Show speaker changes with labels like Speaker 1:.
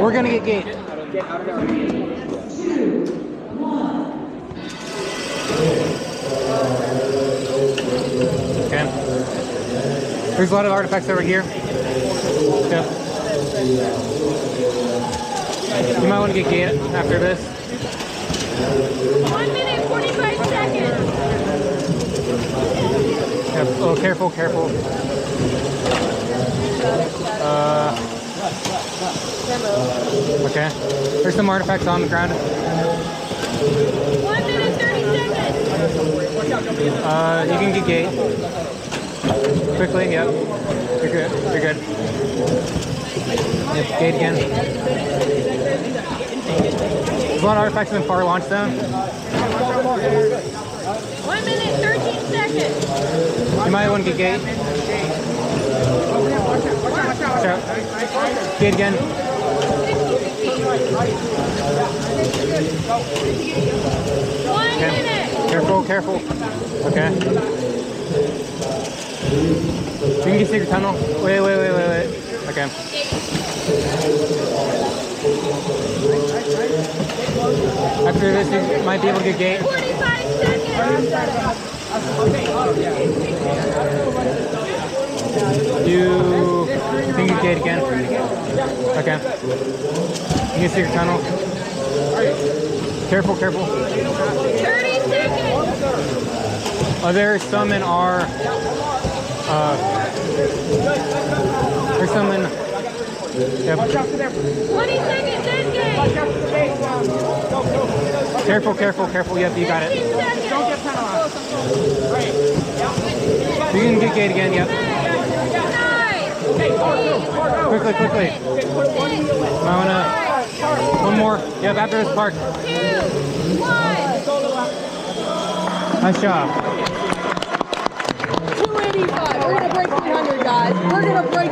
Speaker 1: We're gonna get gate. Okay. There's a lot of artifacts over here. Yep. You might want to get gate after this.
Speaker 2: 1 minute, 45 seconds.
Speaker 1: Yep. Oh, careful, careful. Okay. There's some artifacts on the ground.
Speaker 2: 1 minute, 30 seconds.
Speaker 1: You can get gate. Quickly, yep. You're good. You're good. Yep, gate again. There's a lot of artifacts in the far launch zone.
Speaker 2: 1 minute, 13 seconds.
Speaker 1: You might want to get gate. Watch out. Gate again.
Speaker 2: 1 minute.
Speaker 1: Careful, careful. Okay. You can get secret tunnel. Wait. Okay. After this, you might be able to get gate.
Speaker 2: 45 seconds.
Speaker 1: You can get gate again. Okay. You can secret tunnel. Careful, careful.
Speaker 2: 30 seconds.
Speaker 1: There's some in our. There's some in. Yep.
Speaker 2: 20 seconds, endgame.
Speaker 1: Careful, careful, careful. Yep, you got it.
Speaker 2: 15 seconds.
Speaker 1: You can get gate again. Yep.
Speaker 2: 9, 8,
Speaker 1: Quickly.
Speaker 2: 6,
Speaker 1: I wanna. One more. Yep, after this park.
Speaker 2: 2, 1.
Speaker 1: Nice job.
Speaker 3: 285. We're gonna break 300, guys. We're gonna break